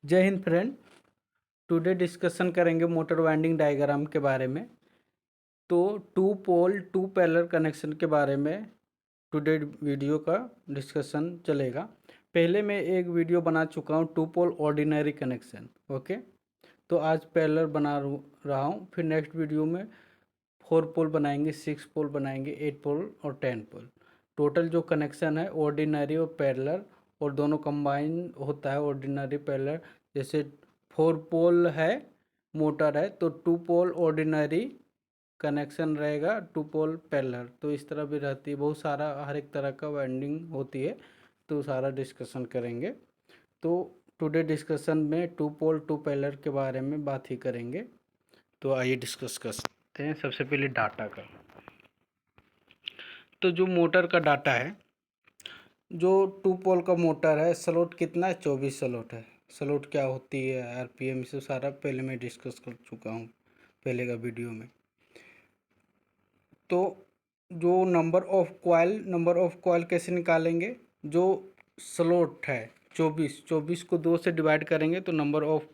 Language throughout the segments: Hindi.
जय हिंद फ्रेंड। टुडे डिस्कशन करेंगे मोटर वाइंडिंग डायग्राम के बारे में। तो two pole two parallel connection के बारे में टुडे वीडियो का डिस्कशन चलेगा। पहले मैं एक वीडियो बना चुका हूँ two pole ordinary connection. Okay, तो आज पैरेलल बना रहा हूँ। फिर नेक्स्ट वीडियो में 4 पोल बनाएंगे, 6 पोल बनाएंगे, 8 पोल और 10 पोल। टोटल जो कनेक्शन है ऑर्डिनरी और पैरेलल और दोनों कंबाइन होता है। ऑर्डिनरी पैरेलल, जैसे 4 पोल है मोटर है तो 2 पोल ऑर्डिनरी कनेक्शन रहेगा, 2 पोल पैरेलल। तो इस तरह भी रहती है, बहुत सारा हर एक तरह का वाइंडिंग होती है, तो सारा डिस्कशन करेंगे। तो टुडे डिस्कशन में 2 पोल 2 पैरेलल के बारे में बात ही करेंगे। तो आइए डिस्कस करते हैं। सबसे पहले डाटा का, तो जो मोटर का डाटा है, जो 2 पोल का मोटर है, स्लॉट कितना है? 24 स्लॉट है। स्लॉट क्या होती है, आरपीएम, से सारा पहले मैं डिस्कस कर चुका हूँ पहले का वीडियो में। तो जो नंबर ऑफ कॉइल कैसे निकालेंगे? जो स्लॉट है 24 को 2 से डिवाइड करेंगे तो नंबर ऑफ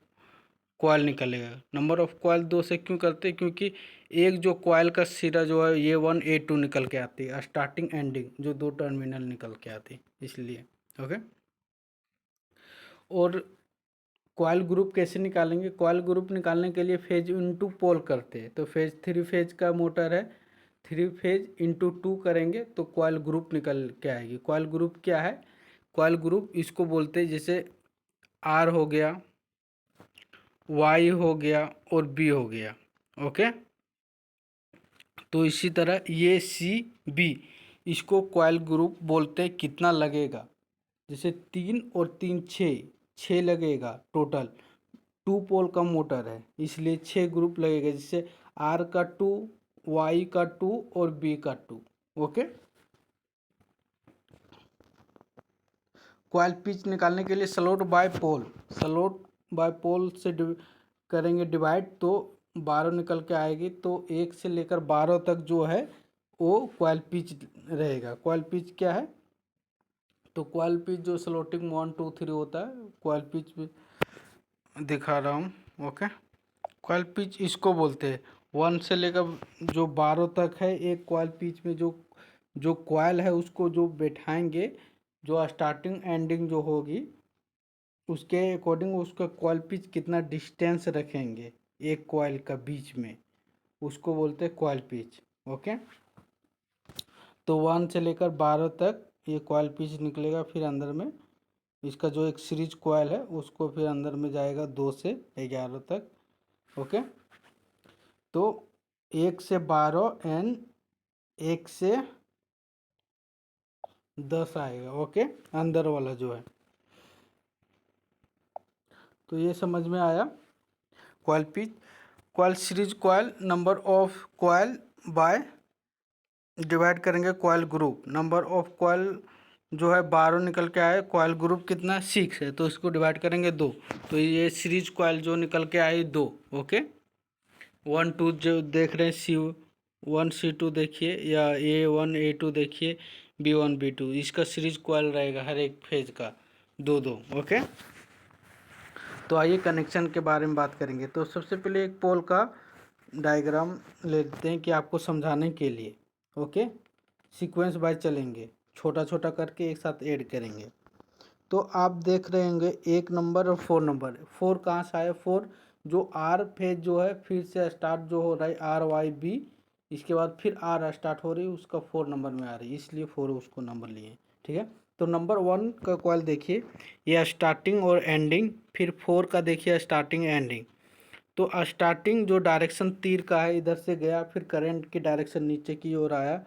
कॉइल निकलेगा। नंबर ऑफ कॉइल 2 से क्यों करते हैं? क्योंकि एक जो कॉइल का सिरा जो है A1 A2 निकल के आती है, स्टार्टिंग एंडिंग जो 2 टर्मिनल निकल के आती है, इसलिए। ओके, और कॉइल ग्रुप कैसे निकालेंगे? कॉइल ग्रुप निकालने के लिए फेज इनटू पोल करते हैं। तो फेज 3 फेज का मोटर है, 3 फेज इंटू 2 करेंगे तो कॉइल ग्रुप निकल के आएगी। कॉइल ग्रुप क्या है? कॉइल ग्रुप इसको बोलते हैं, जैसे आर हो गया, वाई हो गया और बी हो गया। ओके, तो इसी तरह ये सी बी, इसको कॉइल ग्रुप बोलते हैं। कितना लगेगा? जैसे 3 और 3 6 लगेगा टोटल। 2 पोल का मोटर है इसलिए 6 ग्रुप लगेगा, जैसे आर का 2, वाई का 2 और बी का 2। ओके, कॉइल पिच निकालने के लिए स्लॉट बाय पोल से करेंगे डिवाइड तो 12 निकल के आएगी। तो 1 से लेकर 12 तक जो है वो कॉइल पिच रहेगा। कॉइल पिच क्या है? तो कॉइल पिच जो स्लोटिंग 1 2 3 होता है, कॉइल पिच दिखा रहा हूँ। ओके, कॉइल पिच इसको बोलते हैं। 1 से लेकर जो 12 तक है, एक कॉइल पिच में जो जो कॉइल है उसको जो बैठाएंगे, जो स्टार्टिंग एंडिंग जो होगी उसके अकॉर्डिंग उसका कॉइल पिच कितना डिस्टेंस रखेंगे एक कॉइल का बीच में, उसको बोलते हैं कॉइल पिच। ओके, तो 1 से लेकर 12 तक ये कॉइल पिच निकलेगा। फिर अंदर में इसका जो एक सीरीज कॉइल है उसको फिर अंदर में जाएगा 2 से 11 तक। ओके, तो 1 से 12 एंड 1 से 10 आएगा। ओके, अंदर वाला जो है। तो ये समझ में आया। Coil pitch, coil series coil, number of coil by divide करेंगे coil group. Number of coil जो है 12 निकल के आए, कॉइल ग्रुप कितना 6 है तो इसको डिवाइड करेंगे 2। तो ये सीरीज कॉइल जो निकल के आई 2। ओके, 1 2 जो देख रहे हैं C1 C2 देखिए, या A1 A2 देखिए, B1 B2, इसका सीरीज कॉइल रहेगा हर एक फेज का 2 2। ओके, तो आइए कनेक्शन के बारे में बात करेंगे। तो सबसे पहले एक पोल का डायग्राम लेते हैं कि आपको समझाने के लिए। ओके, सीक्वेंस वाइज चलेंगे, छोटा छोटा करके एक साथ ऐड करेंगे। तो आप देख रहे होंगे 1 नंबर और 4 नंबर। 4 कहाँ से आया? 4 जो आर फेज जो है फिर से स्टार्ट जो हो रहा है आर वाई बी, इसके बाद फिर आर स्टार्ट हो रही है, उसका 4 नंबर में आ रही है, इसलिए 4 उसको नंबर लिए। ठीक है, तो नंबर 1 का कॉइल देखिए, ये स्टार्टिंग और एंडिंग। फिर 4 का देखिए स्टार्टिंग एंडिंग। तो स्टार्टिंग जो डायरेक्शन तीर का है इधर से गया, फिर करंट की डायरेक्शन नीचे की ओर आया।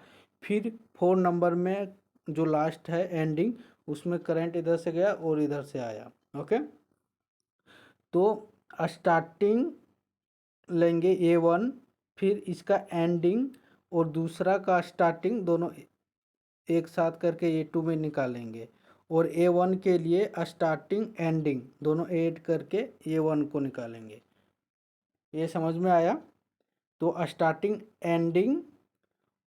फिर 4 नंबर में जो लास्ट है एंडिंग, उसमें करंट इधर से गया और इधर से आया। ओके, तो स्टार्टिंग लेंगे A1, फिर इसका एंडिंग और दूसरा का स्टार्टिंग दोनों एक साथ करके A2 में निकालेंगे, और A1 के लिए स्टार्टिंग एंडिंग दोनों ऐड करके A1 को निकालेंगे। ये समझ में आया? तो स्टार्टिंग एंडिंग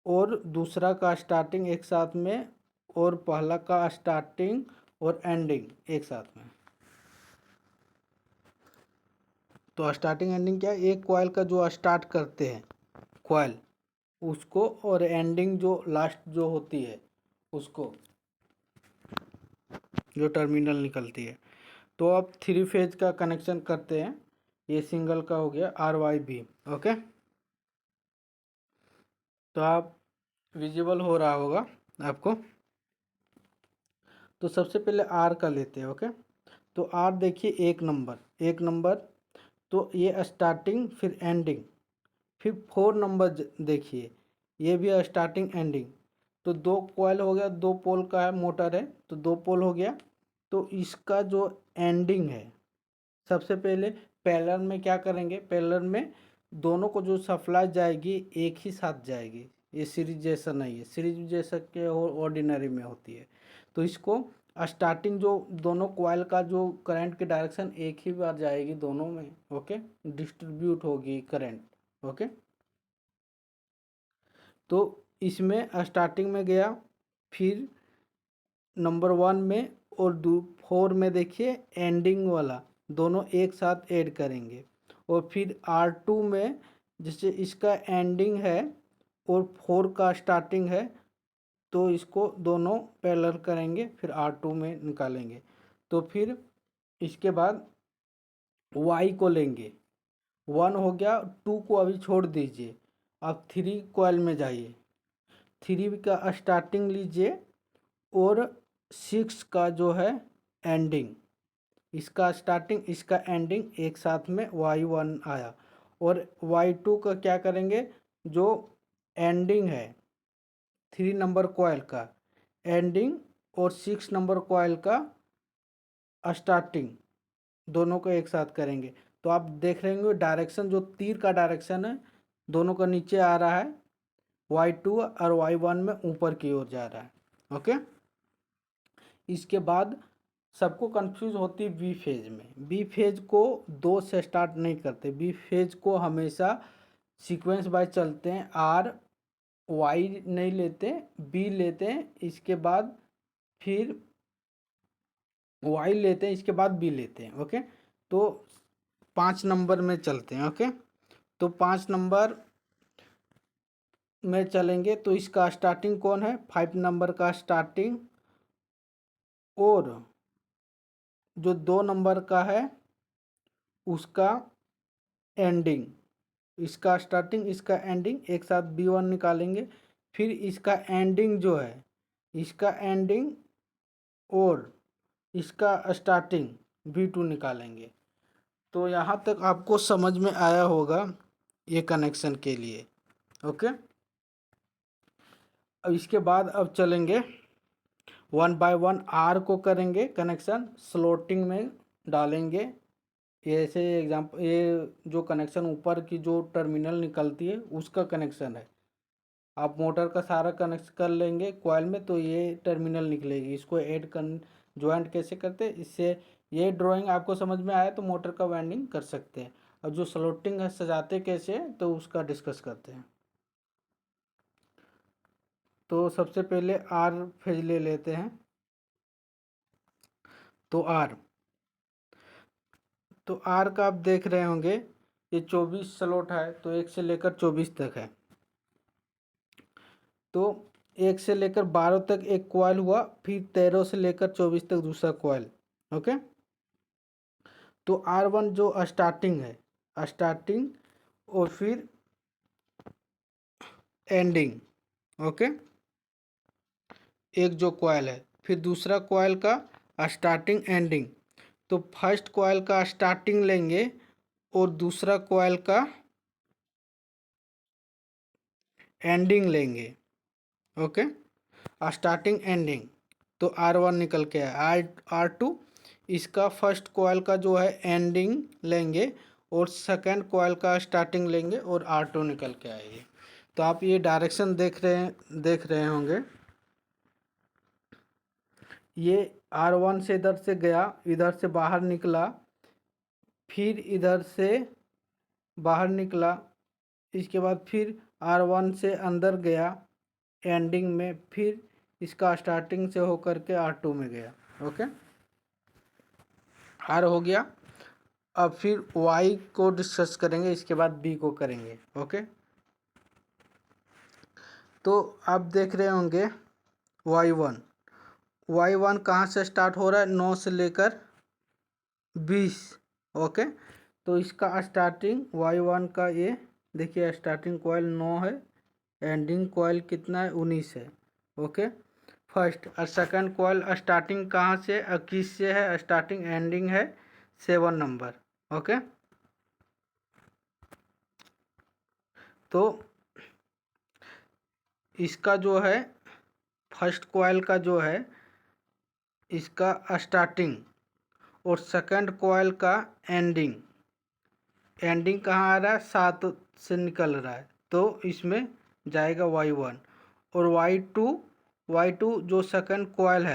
और दूसरा का स्टार्टिंग एक साथ में, और पहला का स्टार्टिंग और एंडिंग एक साथ में। तो स्टार्टिंग एंडिंग क्या है, एक कॉइल का जो स्टार्ट करते हैं कॉइल उसको, और एंडिंग जो लास्ट जो होती है उसको, जो टर्मिनल निकलती है। तो अब 3 फेज का कनेक्शन करते हैं। ये सिंगल का हो गया RYB। ओके, तो आप विजिबल हो रहा होगा आपको। तो सबसे पहले R का लेते हैं। ओके, तो R देखिए एक नंबर, तो ये स्टार्टिंग फिर एंडिंग, फिर 4 नंबर देखिए, ये भी स्टार्टिंग एंडिंग। तो 2 कॉइल हो गया, 2 पोल का है मोटर है, तो 2 पोल हो गया। तो इसका जो एंडिंग है, सबसे पहले पैरेलल में क्या करेंगे, पैरेलल में दोनों को जो सप्लाई जाएगी एक ही साथ जाएगी। ये सीरीज जैसा नहीं है, सीरीज जैसा के ऑर्डिनरी में होती है। तो इसको स्टार्टिंग जो दोनों कॉइल का जो करंट की डायरेक्शन एक ही बार जाएगी दोनों में। ओके, डिस्ट्रीब्यूट होगी करंट। ओके, तो इसमें स्टार्टिंग में गया, फिर नंबर 1 में, और 4 में देखिए एंडिंग वाला, दोनों एक साथ ऐड करेंगे। और फिर R2 में जैसे इसका एंडिंग है और 4 का स्टार्टिंग है, तो इसको दोनों पैरेलल करेंगे, फिर R2 में निकालेंगे। तो फिर इसके बाद Y को लेंगे, 1 हो गया, 2 को अभी छोड़ दीजिए, अब 3 कॉइल में जाइए, 3 का स्टार्टिंग लीजिए और 6 का जो है एंडिंग, इसका स्टार्टिंग इसका एंडिंग एक साथ में Y1 आया। और Y2 का क्या करेंगे, जो एंडिंग है 3 नंबर कॉइल का एंडिंग और 6 नंबर कॉइल का स्टार्टिंग, दोनों को एक साथ करेंगे। तो आप देख रहे होंगे डायरेक्शन, जो तीर का डायरेक्शन है दोनों का नीचे आ रहा है, Y2 और Y1 में ऊपर की ओर जा रहा है। ओके, इसके बाद सबको कंफ्यूज होती है बी फेज में। बी फेज को 2 से स्टार्ट नहीं करते, बी फेज को हमेशा सीक्वेंस वाइज चलते हैं। RY नहीं लेते, बी लेते हैं, इसके बाद फिर Y लेते हैं, इसके बाद बी लेते हैं। ओके, तो 5 नंबर में चलते हैं। ओके, तो 5 नंबर में चलेंगे, तो इसका स्टार्टिंग कौन है, 5 नंबर का स्टार्टिंग, और जो 2 नंबर का है उसका एंडिंग, इसका स्टार्टिंग इसका एंडिंग एक साथ B1 निकालेंगे। फिर इसका एंडिंग जो है, इसका एंडिंग और इसका स्टार्टिंग B2 निकालेंगे। तो यहाँ तक आपको समझ में आया होगा ये कनेक्शन के लिए। ओके, अब इसके बाद अब चलेंगे 1 बाय 1 R को करेंगे कनेक्शन, स्लॉटिंग में डालेंगे। ये ऐसे एग्जाम्पल, ये जो कनेक्शन ऊपर की जो टर्मिनल निकलती है उसका कनेक्शन है। आप मोटर का सारा कनेक्ट कर लेंगे कॉइल में, तो ये टर्मिनल निकलेगी, इसको ऐड कर ज्वाइंट कैसे करते हैं, इससे ये ड्राइंग आपको समझ में आया तो मोटर का वाइंडिंग कर सकते हैं। और जो स्लॉटिंग है सजाते कैसे तो उसका डिस्कस करते हैं। तो सबसे पहले R फेज ले लेते हैं। तो R का आप देख रहे होंगे, ये 24 स्लॉट है, तो 1 से लेकर 24 तक है। तो 1 से लेकर 12 तक एक कॉइल हुआ, फिर 13 से लेकर 24 तक दूसरा कॉइल। ओके, तो R1 जो स्टार्टिंग है, स्टार्टिंग और फिर एंडिंग। ओके, एक जो कॉइल है, फिर दूसरा कॉइल का स्टार्टिंग एंडिंग। तो फर्स्ट कॉइल का स्टार्टिंग लेंगे और दूसरा कॉइल का एंडिंग लेंगे। ओके, स्टार्टिंग एंडिंग, तो R1 निकल के आया। R2 इसका फर्स्ट कॉइल का जो है एंडिंग लेंगे और सेकंड कॉइल का स्टार्टिंग लेंगे और R2 निकल के आएगी। तो आप ये डायरेक्शन देख रहे होंगे। ये R1 से इधर से गया, इधर से बाहर निकला, फिर इधर से बाहर निकला, इसके बाद फिर R1 से अंदर गया एंडिंग में, फिर इसका स्टार्टिंग से होकर के R2 में गया। ओके, R हो गया। अब फिर वाई को डिस्कस करेंगे, इसके बाद बी को करेंगे। ओके, तो आप देख रहे होंगे वाई वन कहाँ से स्टार्ट हो रहा है, 9 से लेकर 20। ओके, तो इसका स्टार्टिंग वाई वन का ये देखिए, स्टार्टिंग कॉइल 9 है, एंडिंग कॉइल कितना है, 19 है। ओके, फर्स्ट और सेकंड कॉइल स्टार्टिंग कहाँ से, 21 से है, स्टार्टिंग एंडिंग है 7 नंबर। ओके, तो इसका जो है फर्स्ट कॉइल का जो है इसका स्टार्टिंग और सेकंड कॉइल का एंडिंग कहाँ आ रहा है, 7 से निकल रहा है, तो इसमें जाएगा वाई वन। और वाई टू जो सेकंड कॉइल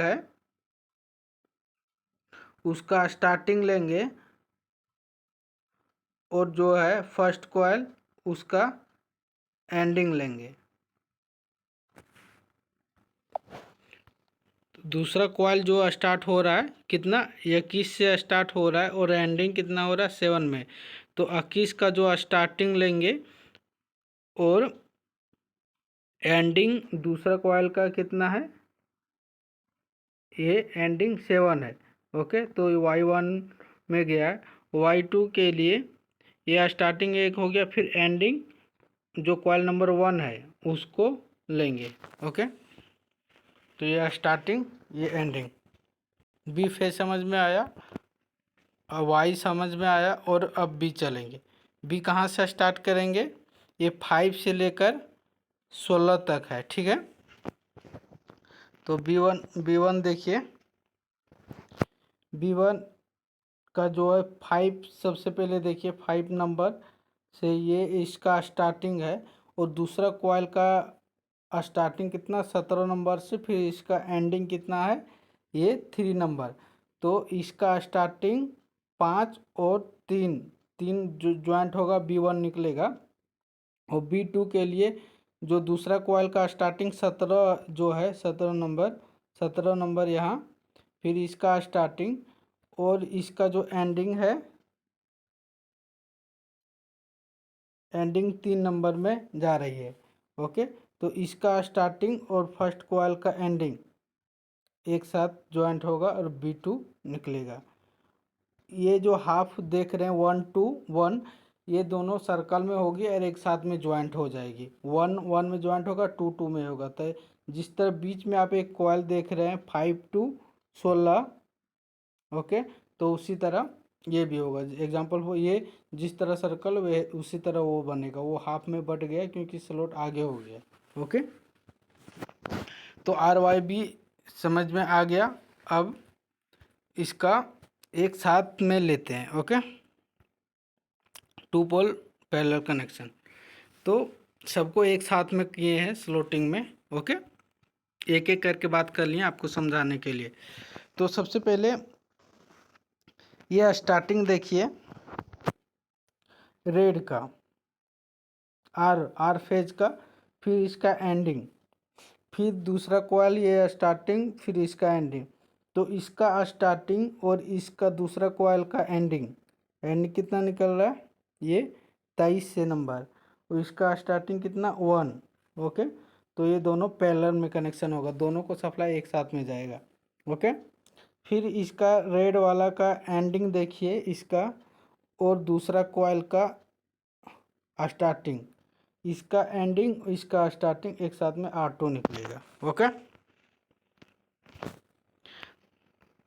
है उसका स्टार्टिंग लेंगे, और जो है फर्स्ट कॉइल उसका एंडिंग लेंगे। दूसरा कॉइल जो स्टार्ट हो रहा है कितना, 21 से स्टार्ट हो रहा है और एंडिंग कितना हो रहा है, 7 में। तो 21 का जो स्टार्टिंग लेंगे और एंडिंग दूसरा कॉइल का कितना है, ये एंडिंग 7 है। ओके, तो वाई 1 में गया है। वाई 2 के लिए ये स्टार्टिंग एक हो गया, फिर एंडिंग जो कॉइल नंबर 1 है उसको लेंगे। ओके, तो ये स्टार्टिंग, ये एंडिंग। बी फेज समझ में आया, वाई समझ में आया, और अब बी चलेंगे। बी कहाँ से स्टार्ट करेंगे, ये 5 से लेकर 16 तक है। ठीक है, तो बी वन देखिए, बी वन का जो है 5, सबसे पहले देखिए 5 नंबर से ये इसका स्टार्टिंग है, और दूसरा कॉइल का स्टार्टिंग कितना, 17 नंबर से, फिर इसका एंडिंग कितना है, ये 3 नंबर। तो इसका स्टार्टिंग 5 और 3 जो ज्वाइंट होगा बी वन निकलेगा। और बी टू के लिए जो दूसरा कॉइल का स्टार्टिंग 17 जो है, 17 नंबर यहाँ, फिर इसका स्टार्टिंग और इसका जो एंडिंग है, एंडिंग 3 नंबर में जा रही है। ओके, तो इसका स्टार्टिंग और फर्स्ट कॉइल का एंडिंग एक साथ ज्वाइंट होगा और बी2 निकलेगा। ये जो हाफ देख रहे हैं 1 2 1, ये दोनों सर्कल में होगी और एक साथ में ज्वाइंट हो जाएगी। 1 1 में ज्वाइंट होगा, 2 2 में होगा। तो जिस तरह बीच में आप एक कॉइल देख रहे हैं 5 to 16, ओके, तो उसी तरह ये भी होगा। एग्जाम्पल हो, ये जिस तरह सर्कल वे उसी तरह वो बनेगा। वो हाफ में बट गया क्योंकि स्लॉट आगे हो गया। ओके, तो आर वाई बी समझ में आ गया। अब इसका एक साथ में लेते हैं। ओके, 2 पोल पैरेलल कनेक्शन, तो सबको एक साथ में किए हैं स्लॉटिंग में। ओके, एक एक करके बात कर लिए आपको समझाने के लिए। तो सबसे पहले ये स्टार्टिंग देखिए रेड का, आर फेज का, फिर इसका एंडिंग, फिर दूसरा कॉइल ये स्टार्टिंग, फिर इसका एंडिंग। तो इसका स्टार्टिंग और इसका दूसरा कॉइल का एंडिंग कितना निकल रहा है, ये 23 से नंबर, और इसका स्टार्टिंग कितना 1। ओके, तो ये दोनों पैरेलल में कनेक्शन होगा, दोनों को सप्लाई एक साथ में जाएगा। ओके, फिर इसका रेड वाला का एंडिंग देखिए इसका, और दूसरा कॉइल का स्टार्टिंग, इसका एंडिंग, इसका स्टार्टिंग एक साथ में R2 निकलेगा। ओके,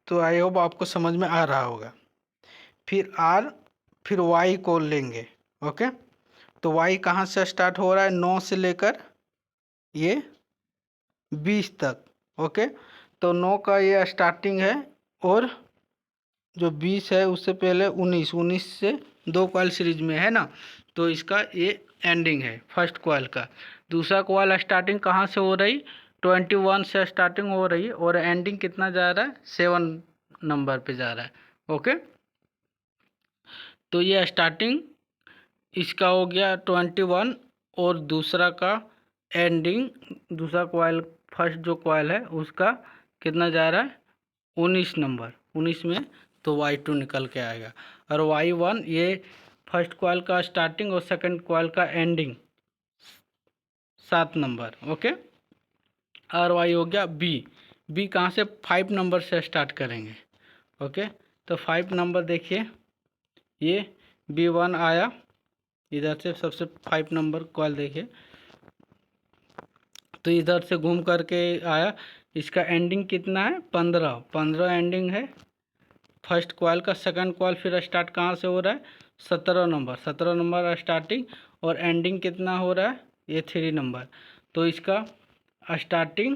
तो आई होप आपको समझ में आ रहा होगा। फिर वाई को लेंगे। ओके, तो वाई कहाँ से स्टार्ट हो रहा है, 9 से लेकर ये 20 तक। ओके, तो 9 का ये स्टार्टिंग है, और जो 20 है उससे पहले 19 से 2 कॉइल सीरीज में है ना, तो इसका ये एंडिंग है फर्स्ट कॉइल का। दूसरा कॉइल स्टार्टिंग कहाँ से हो रही, 21 से स्टार्टिंग हो रही, और एंडिंग कितना जा रहा है, 7 नंबर पे जा रहा है। ओके, तो ये स्टार्टिंग इसका हो गया 21, और दूसरा का एंडिंग, दूसरा कॉइल फर्स्ट जो कॉइल है उसका कितना जा रहा है, 19 में, तो Y2 निकल के आएगा। और Y1 ये फर्स्ट कॉइल का स्टार्टिंग और सेकंड कॉइल का एंडिंग 7 नंबर। ओके। और Y हो गया बी कहाँ से, 5 नंबर से स्टार्ट करेंगे। ओके, तो 5 नंबर देखिए, ये B1 आया इधर से, सबसे 5 नंबर कॉइल देखिए, तो इधर से घूम करके आया। इसका एंडिंग कितना है, 15 एंडिंग है फर्स्ट कॉइल का। सेकंड कॉइल फिर स्टार्ट कहाँ से हो रहा है, 17 नंबर स्टार्टिंग, और एंडिंग कितना हो रहा है, ये 3 नंबर। तो इसका स्टार्टिंग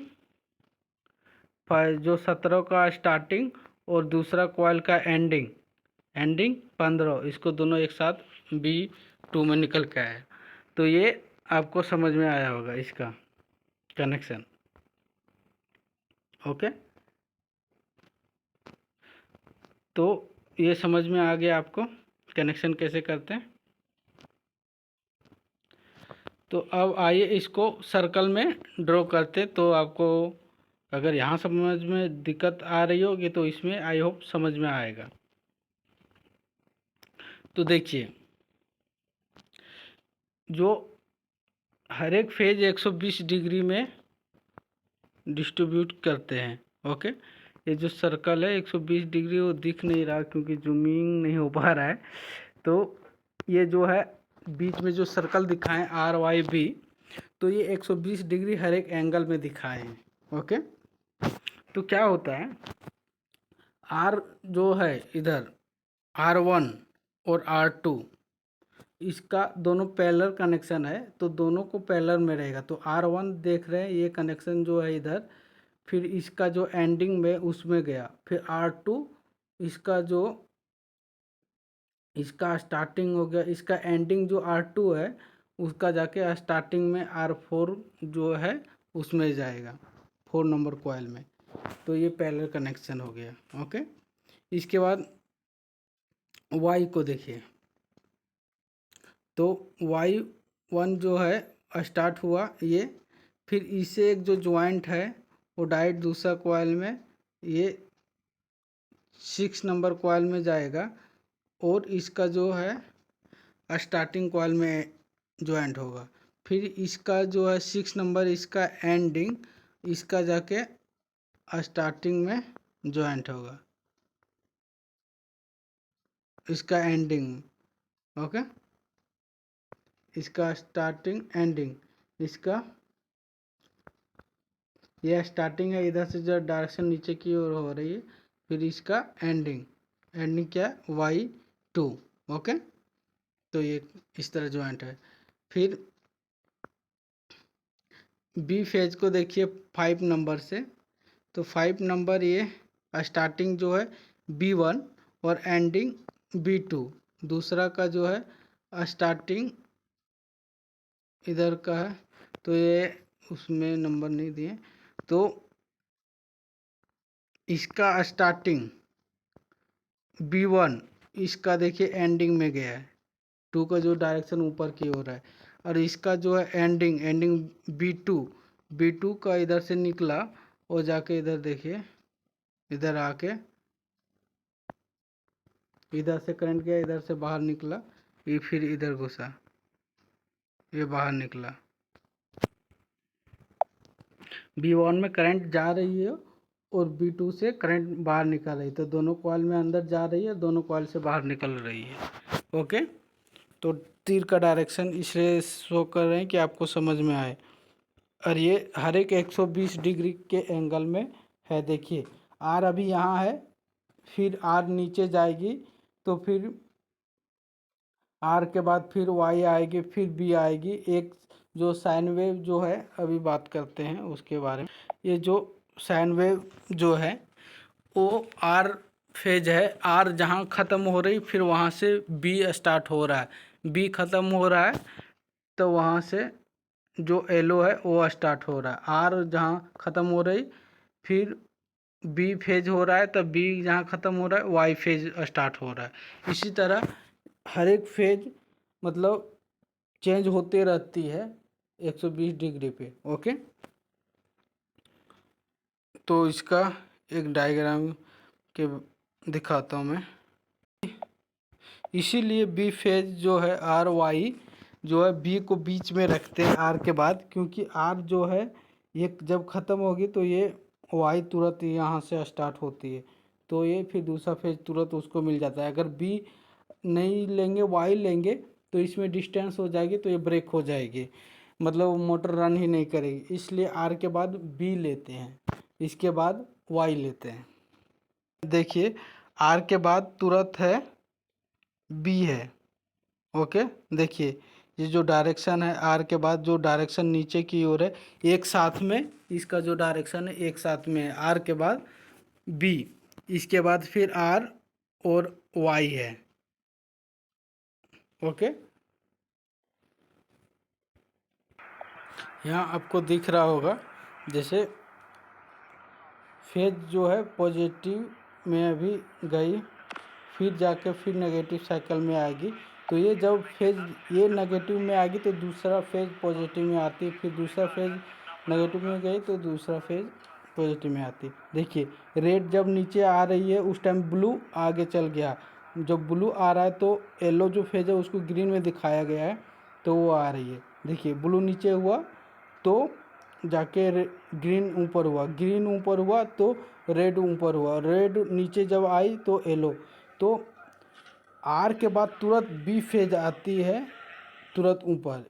जो 17 का स्टार्टिंग और दूसरा कॉइल का एंडिंग 15, इसको दोनों एक साथ B2 में निकल के आया। तो ये आपको समझ में आया होगा इसका कनेक्शन। ओके, तो ये समझ में आ गया आपको कनेक्शन कैसे करते हैं। तो अब आइए इसको सर्कल में ड्रॉ करते। तो आपको अगर यहाँ समझ में दिक्कत आ रही होगी तो इसमें आई होप समझ में आएगा। तो देखिए, जो हर एक फेज 120 डिग्री में डिस्ट्रीब्यूट करते हैं। ओके, ये जो सर्कल है 120 डिग्री, वो दिख नहीं रहा क्योंकि जूमिंग नहीं हो पा रहा है। तो ये जो है बीच में जो सर्कल दिखाएं RYB, तो ये 120 डिग्री हर एक एंगल में दिखाए हैं। ओके, तो क्या होता है, R जो है इधर R1 और R2, इसका दोनों पैरेलल कनेक्शन है, तो दोनों को पैरेलल में रहेगा। तो R1 देख रहे हैं ये कनेक्शन जो है इधर, फिर इसका जो एंडिंग में उसमें गया, फिर R2 इसका स्टार्टिंग हो गया, इसका एंडिंग जो R2 है उसका जाके स्टार्टिंग में R4 जो है उसमें जाएगा 4 नंबर कॉइल में। तो ये पैरेलल कनेक्शन हो गया। ओके, इसके बाद Y को देखिए, तो Y1 जो है स्टार्ट हुआ ये, फिर इससे एक जो ज्वाइंट है वो डायरेक्ट दूसरा कॉइल में, ये 6 नंबर कॉइल में जाएगा, और इसका जो है स्टार्टिंग कॉइल में ज्वाइंट होगा। फिर इसका जो है 6 नंबर, इसका एंडिंग, इसका जाके स्टार्टिंग में ज्वाइंट होगा, इसका एंडिंग। ओके, इसका स्टार्टिंग एंडिंग, इसका यह स्टार्टिंग है, इधर से जो डायरेक्शन नीचे की ओर हो रही है, फिर इसका एंडिंग क्या है, Y2। ओके, तो ये इस तरह ज्वाइंट है। फिर B फेज को देखिए 5 नंबर से, तो 5 नंबर ये स्टार्टिंग जो है B1 और एंडिंग B2, दूसरा का जो है स्टार्टिंग इधर का है, तो ये उसमें नंबर नहीं दिए। तो इसका स्टार्टिंग B1, इसका देखिए एंडिंग में गया है, 2 का जो डायरेक्शन ऊपर की ओर है, और इसका जो है एंडिंग B2 का इधर से निकला और जाके इधर देखिए, इधर आके इधर से करंट गया, इधर से बाहर निकला, ये फिर इधर घुसा, ये बाहर निकला। B1 में करंट जा रही है और B2 से करंट बाहर निकल रही है, तो दोनों कॉइल में अंदर जा रही है, दोनों कॉइल से बाहर निकल रही है। ओके, तो तीर का डायरेक्शन इसलिए शो कर रहे हैं कि आपको समझ में आए। और ये हर एक 120 डिग्री के एंगल में है। देखिए R अभी यहाँ है, फिर R नीचे जाएगी, तो फिर R के बाद फिर Y आएगी, फिर B आएगी। एक जो साइन वेव जो है, अभी बात करते हैं उसके बारे में। ये जो साइन वेव जो है वो R फेज है, R जहाँ ख़त्म हो रही फिर वहाँ से B स्टार्ट हो रहा है, B ख़त्म हो रहा है तो वहाँ से जो एलो है वो स्टार्ट हो रहा है। R जहाँ ख़त्म हो रही फिर B फेज हो रहा है, तब B जहाँ ख़त्म हो रहा है Y फेज स्टार्ट हो रहा है। इसी तरह हर एक फेज मतलब चेंज होते रहती है 120 डिग्री पे। ओके, तो इसका एक डायग्राम के दिखाता हूँ मैं। इसीलिए बी फेज जो है आर वाई जो है बी को बीच में रखते हैं आर के बाद, क्योंकि आर जो है ये जब ख़त्म होगी तो ये वाई तुरंत यहाँ से स्टार्ट होती है, तो ये फिर दूसरा फेज तुरंत उसको मिल जाता है। अगर बी नहीं लेंगे वाई लेंगे तो इसमें डिस्टेंस हो जाएगी, तो ये ब्रेक हो जाएगी, मतलब मोटर रन ही नहीं करेगी। इसलिए आर के बाद बी लेते हैं, इसके बाद वाई लेते हैं। देखिए आर के बाद तुरंत है बी है। ओके, देखिए ये जो डायरेक्शन है आर के बाद जो डायरेक्शन नीचे की ओर है, एक साथ में इसका जो डायरेक्शन है एक साथ में है। आर के बाद बी, इसके बाद फिर आर और वाई है। ओके, यहाँ आपको दिख रहा होगा जैसे फेज जो है पॉजिटिव में अभी गई, फिर जाके फिर नेगेटिव साइकिल में आएगी। तो ये जब फेज ये नेगेटिव में आएगी तो दूसरा फेज पॉजिटिव में आती है, फिर दूसरा फेज नेगेटिव में गई तो दूसरा फेज पॉजिटिव में आती है। देखिए रेड जब नीचे आ रही है उस टाइम ब्लू आगे चल गया, जब ब्लू आ रहा है तो येलो जो फेज है उसको ग्रीन में दिखाया गया है, तो वो आ रही है। देखिए ब्लू नीचे हुआ तो जाके ग्रीन ऊपर हुआ, ग्रीन ऊपर हुआ तो रेड ऊपर हुआ, रेड नीचे जब आई तो येलो। तो आर के बाद तुरंत बी फेज आती है तुरंत ऊपर,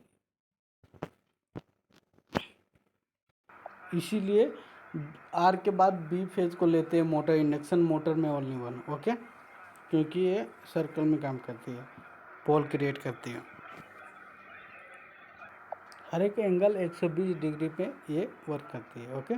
इसीलिए आर के बाद बी फेज को लेते हैं मोटर, इंडक्शन मोटर में ओनली वन। ओके, क्योंकि ये सर्कल में काम करती है, पोल क्रिएट करती है, हर एक एंगल 120 डिग्री पे ये वर्क करती है। ओके।